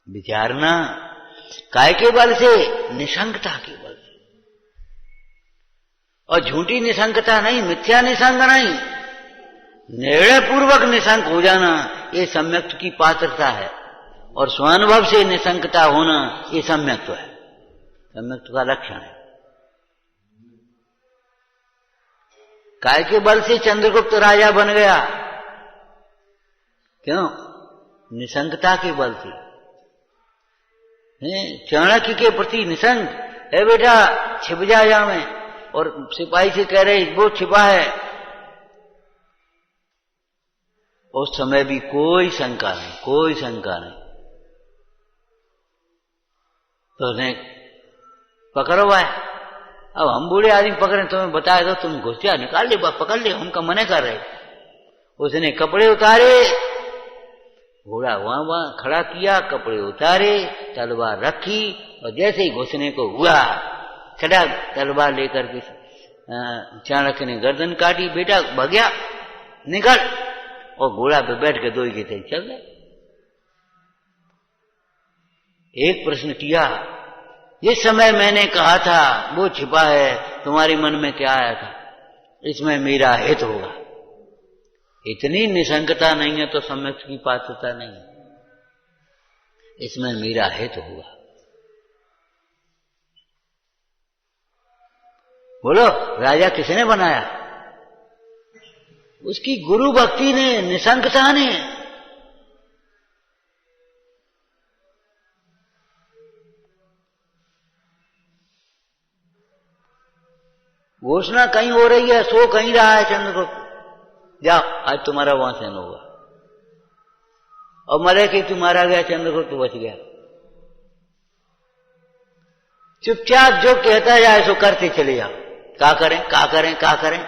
S1: विचारना काय के बल से, निशंकता के बल से, और झूठी निशंकता नहीं, मिथ्या निशंक नहीं, निर्णय पूर्वक निशंक हो जाना, ये सम्यक्त की पात्रता है। और स्वानुभव से निशंकता होना, ये सम्यक्त्व है, सम्यक्त्व का लक्षण है। काय के बल से चंद्रगुप्त राजा बन गया, क्यों? निशंकता के बल से। चाणक्य के प्रति निशंक है, बेटा छिप जा जा में, और सिपाही से कह रहे वो छिपा है, उस समय भी कोई शंका नहीं, कोई शंका नहीं। तो उन्हें पकड़ो भाई, अब हम बूढ़े आदमी पकड़े, तुम्हें बताया तो तुम घुसिया निकाल ले, पकड़ ले, हमका मने कर रहे। उसने कपड़े उतारे, घोड़ा वहां खड़ा किया, कपड़े उतारे, तलवार रखी, और जैसे ही घुसने को हुआ, चढ़ा तलवार लेकर के चाणक्य ने गर्दन काटी, बेटा भगया निकल, और घोड़ा पे बैठ के दोई के थे चल गए। एक प्रश्न किया, जिस समय मैंने कहा था वो छिपा है, तुम्हारे मन में क्या आया था? इसमें मेरा हित होगा। इतनी निशंकता नहीं है तो सम्यक की पात्रता नहीं है, इसमें मेरा हित होगा। बोलो राजा किसने बनाया? उसकी गुरु भक्ति ने, निशंकता ने। घोषणा कहीं हो रही है, सो कहीं रहा है चंद्रगुप्त, जाओ आज तुम्हारा वहां से न होगा। और मरे कि तुम्हारा गया, चंद्रगुप्त बच गया। चुपचाप जो कहता जाए सो करते चले जाओ। क्या करें, क्या करें, क्या करें?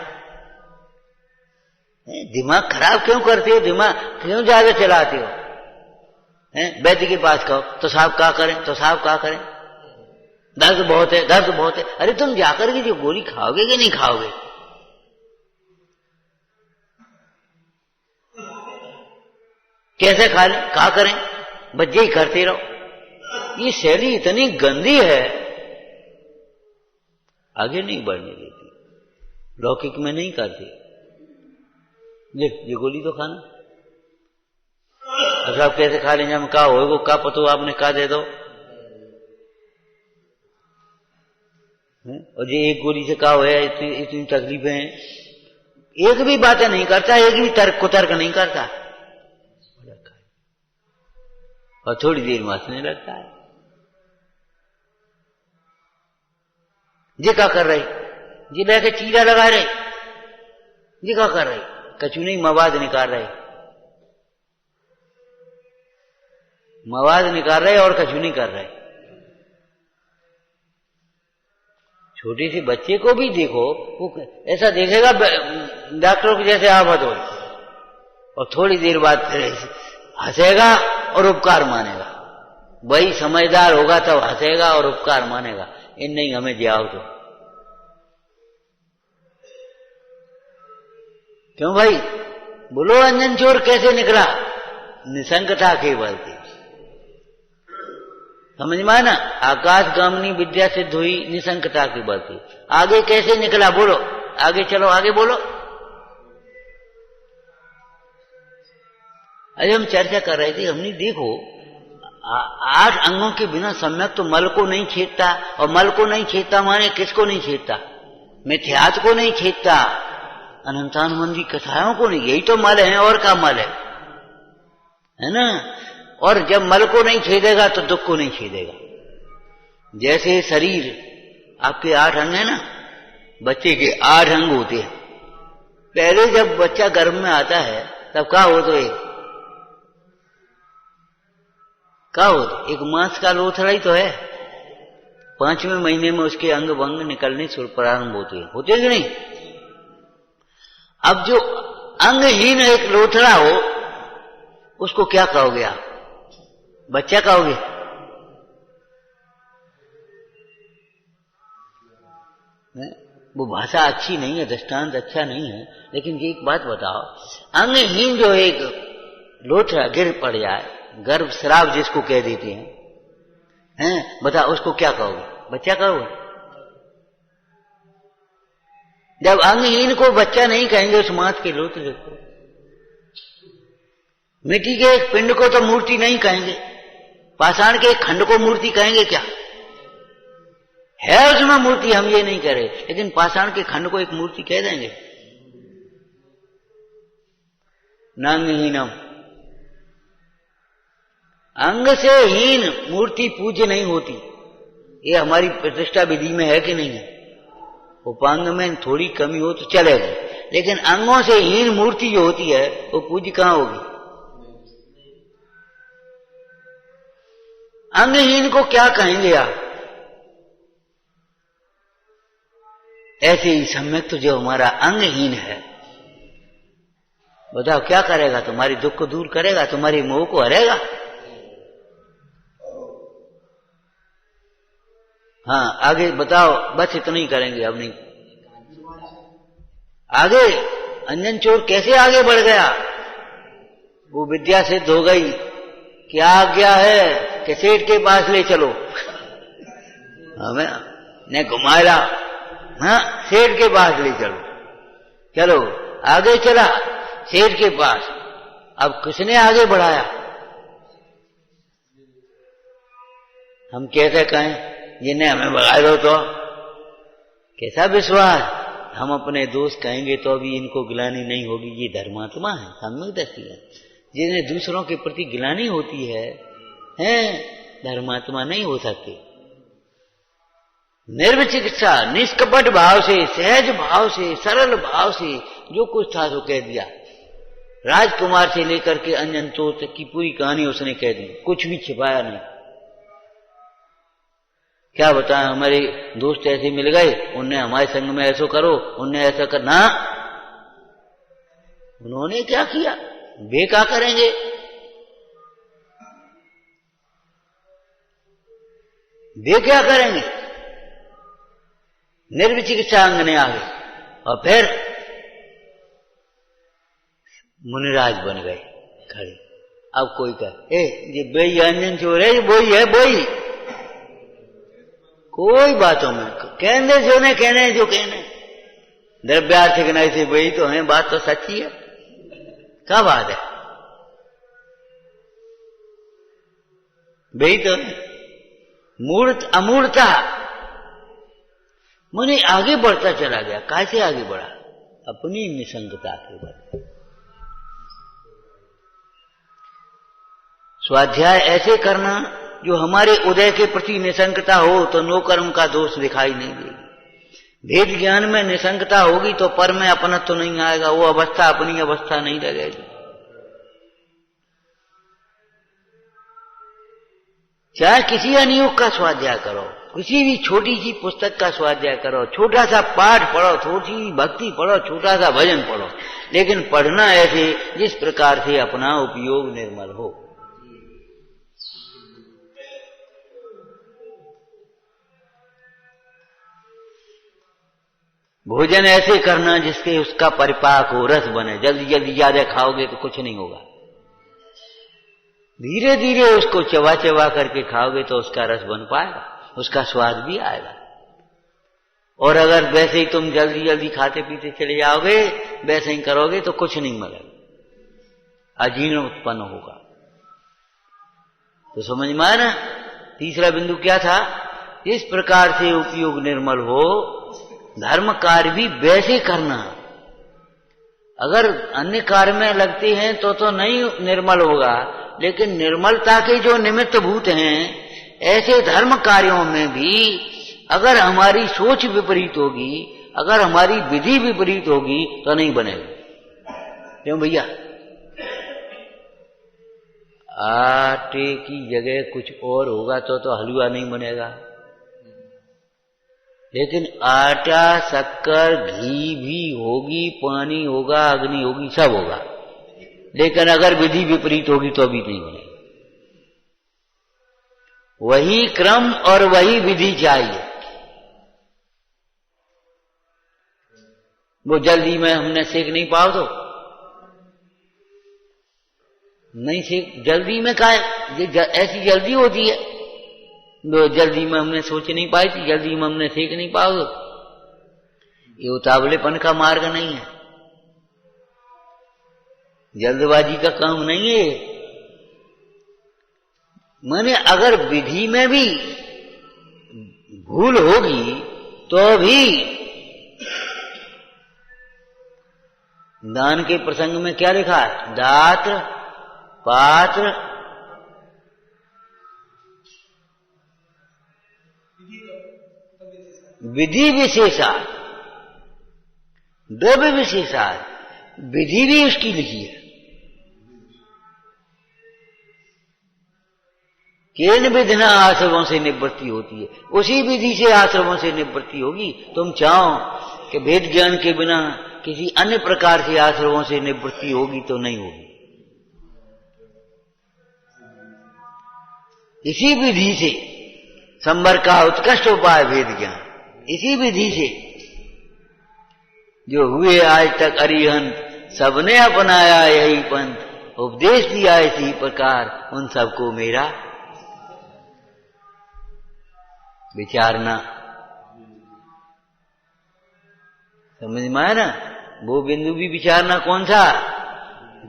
S1: दिमाग खराब क्यों करते हो? दिमाग क्यों ज्यादा चलाते हो? वैद्य के पास कहो तो साहब क्या करें, तो साहब क्या करें, दर्द बहुत है, दर्द बहुत है। अरे तुम जाकर के जो गोली खाओगे कि नहीं खाओगे? कैसे खा लें, क्या करें, बस यही करते रहो। ये शैली इतनी गंदी है, आगे नहीं बढ़ने देती, लौकिक में नहीं करती। ये गोली तो खाना, अच्छा आप कैसे खा लेंगे? हम कहा हो का पतो आपने कहा दे दो, और ये एक गोली से कहा हुआ है, इतनी तकलीफें हैं। एक भी बातें नहीं करता, एक भी तर्क कुतर्क नहीं करता, और थोड़ी देर में हंसने लगता है। ये क्या कर रही? ये लेके चीरा लगा रहे, ये क्या कर रही? कचू नहीं, मवाद निकाल रहे, मवाद निकाल रहे और कचू नहीं कर रहे। छोटे से बच्चे को भी देखो, वो ऐसा देखेगा डॉक्टरों के जैसे आफत हो, और थोड़ी देर बाद फिर हंसेगा और उपकार मानेगा। वही समझदार होगा तब हंसेगा और उपकार मानेगा। इन नहीं हमें जाओ तो क्यों भाई? बोलो अंजन चोर कैसे निकला? निशंकता के बल थी, समझ में आया ना? आकाशगामिनी विद्या सिद्ध हुई निशंकता की बल थी। आगे कैसे निकला? बोलो, आगे चलो, आगे बोलो। अरे हम चर्चा कर रहे थे, हमने देखो 8 अंगों के बिना सम्यक तो मल को नहीं छेदता, और मल को नहीं छेदता माने किसको नहीं छेदता? मिथ्यात्व को नहीं छेदता, अनंतानुबंधी कथाओं को नहीं। यही तो मल है, और का मल है ना? और जब मल को नहीं छेदेगा तो दुख को नहीं छेदेगा। जैसे शरीर आपके 8 अंग है ना, बच्चे के 8 अंग होते हैं। पहले जब बच्चा गर्भ में आता है तब क्या हो तो क्या होते? एक मांस का लोथड़ा ही तो है। 5वें महीने में उसके अंग वंग निकलने प्रारंभ होते कि नहीं? अब जो अंगहीन एक लोथड़ा हो उसको क्या कहोगे आप? बच्चा कहोगे? वो भाषा अच्छी नहीं है, दृष्टांत अच्छा नहीं है। लेकिन ये एक बात बताओ, अंगहीन जो एक लोथड़ा गिर पड़ जाए, गर्भ श्राप जिसको कह देते हैं, बताओ उसको क्या कहोगे? बच्चा कहोगे? जब अंगहीन को बच्चा नहीं कहेंगे उस मांस के लोथड़े को, मिट्टी के एक पिंड को तो मूर्ति नहीं कहेंगे, पाषाण के एक खंड को मूर्ति कहेंगे क्या? है उसमें मूर्ति, हम ये नहीं कह रहे, लेकिन पाषाण के खंड को एक मूर्ति कह देंगे? नांगहीनम, अंग से हीन मूर्ति पूज्य नहीं होती। ये हमारी प्रतिष्ठा विधि में है कि नहीं है? उपांग में थोड़ी कमी हो तो चलेगा, लेकिन अंगों से हीन मूर्ति जो होती है वो पूज्य कहां होगी? अंगहीन को क्या कहेंगे आप? ऐसे ही सम्यक तो जो हमारा अंगहीन है, बताओ क्या करेगा? तुम्हारी दुख को दूर करेगा, तुम्हारी मोह को हरेगा। हाँ, आगे बताओ। बस इतना ही करेंगे, अब नहीं आगे। अंजन चोर कैसे आगे बढ़ गया? वो विद्या सिद्ध हो गई, क्या आज्ञा है कि सेठ के पास ले चलो, हमें ने घुमाया। हाँ, सेठ के पास ले चलो, चलो आगे चला सेठ के पास। अब किसने आगे बढ़ाया? हम कैसे कहें जिन्हें हमें भगा दो? तो कैसा विश्वास? हम अपने दोस्त कहेंगे तो अभी इनको गिलानी नहीं होगी, ये धर्मात्मा है, सम्यक दृष्टि है। जिन्हें दूसरों के प्रति गिलानी होती है, धर्मात्मा नहीं हो सकते। निर्विचिकित्सा, निष्कपट भाव से, सहज भाव से, सरल भाव से जो कुछ था तो कह दिया। राजकुमार से लेकर के अंजन चोर तक की पूरी कहानी उसने कह दी, कुछ भी छिपाया नहीं। क्या बताएं, हमारे दोस्त ऐसे मिल गए, उनने हमारे संग में ऐसा करो, उनने ऐसा करना। उन्होंने क्या किया? वे क्या करेंगे? वे क्या करेंगे? निर्विचिकित्सा अंग ने आगे, और फिर मुनिराज बन गए खड़े। अब कोई कहे ये बेई अंजन चोर है, ये बोई है, बोई। कोई बातों में कहने जो ने कहने जो कहने, द्रव्यार्थ नहीं से वही तो है, बात तो सच्ची है। क्या बात है? वही तो मूर्त अमूर्ता। मुनि आगे बढ़ता चला गया। कैसे आगे बढ़ा? अपनी निसंगता के बढ़ा। स्वाध्याय ऐसे करना जो हमारे उदय के प्रति निसंगता हो, तो नो कर्म का दोष दिखाई नहीं देगी। भेद ज्ञान में निसंगता होगी तो पर में अपनत्व तो नहीं आएगा, वो अवस्था अपनी अवस्था नहीं लगेगी। चाहे किसी अनुयोग का स्वाध्याय करो, किसी भी छोटी सी पुस्तक का स्वाध्याय करो, छोटा सा पाठ पढ़ो, थोड़ी सी भक्ति पढ़ो, छोटा सा भजन पढ़ो, लेकिन पढ़ना ऐसे जिस प्रकार से अपना उपयोग निर्मल हो। भोजन ऐसे करना जिसके उसका परिपाक हो, रस बने। जल्दी जल्दी ज्यादा खाओगे तो कुछ नहीं होगा। धीरे धीरे उसको चबा चबा करके खाओगे तो उसका रस बन पाएगा, उसका स्वाद भी आएगा। और अगर वैसे ही तुम जल्दी जल्दी खाते पीते चले जाओगे, वैसे ही करोगे तो कुछ नहीं मिलेगा, अजीर्ण उत्पन्न होगा। तो समझ में आया ना? तीसरा बिंदु क्या था? इस प्रकार से उपयोग निर्मल हो, धर्म कार्य भी वैसे करना। अगर अन्य कार्य में लगते हैं तो नहीं निर्मल होगा, लेकिन निर्मलता के जो निमित्त भूत हैं, ऐसे धर्म कार्यों में भी अगर हमारी सोच विपरीत होगी, अगर हमारी विधि विपरीत होगी तो नहीं बनेगा। क्यों भैया? आटे की जगह कुछ और होगा तो हलवा नहीं बनेगा। लेकिन आटा, शक्कर, घी भी होगी, पानी होगा, अग्नि होगी, सब होगा, लेकिन अगर विधि विपरीत होगी तो भी नहीं बनेगा। वही क्रम और वही विधि चाहिए। वो जल्दी में हमने सेक नहीं पाओ तो नहीं सेक, जल्दी में क्या ऐसी जल्दी होती है, तो जल्दी में हमने सोच नहीं पाई थी, जल्दी में हमने सेक नहीं पाओ। ये उतावलेपन का मार्ग नहीं है, जल्दबाजी का काम नहीं है। माने अगर विधि में भी भूल होगी तो भी दान के प्रसंग में क्या लिखा है? दात्र, पात्र, विधि विशेषा, द्रव्य विशेषा, विधि भी उसकी लिखी है। केन विधिना आश्रमों से निवृत्ति होती है, उसी विधि से आश्रमों से निवृत्ति होगी। तुम चाहो कि वेद ज्ञान के बिना किसी अन्य प्रकार से आश्रमों से निवृत्ति होगी तो नहीं होगी। इसी विधि से संवर का उत्कृष्ट उपाय वेद ज्ञान, इसी विधि से जो हुए आज तक अरिहंत, सबने अपनाया यही पंथ, उपदेश दिया इसी प्रकार, उन सबको मेरा विचारना। समझ में आया ना? वो बिंदु भी विचारना कौन सा?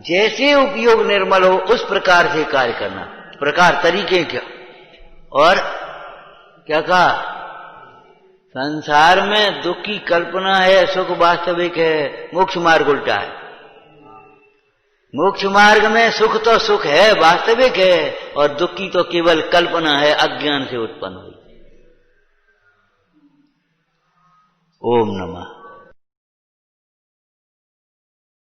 S1: जैसे उपयोग निर्मल हो उस प्रकार से कार्य करना, प्रकार तरीके क्या। और क्या कहा? संसार में दुख की कल्पना है, सुख वास्तविक है, मोक्ष मार्ग उल्टा है। मोक्ष मार्ग में सुख तो सुख है, वास्तविक है, और दुख की तो केवल कल्पना है, अज्ञान से उत्पन्न हुई। ओम नमः।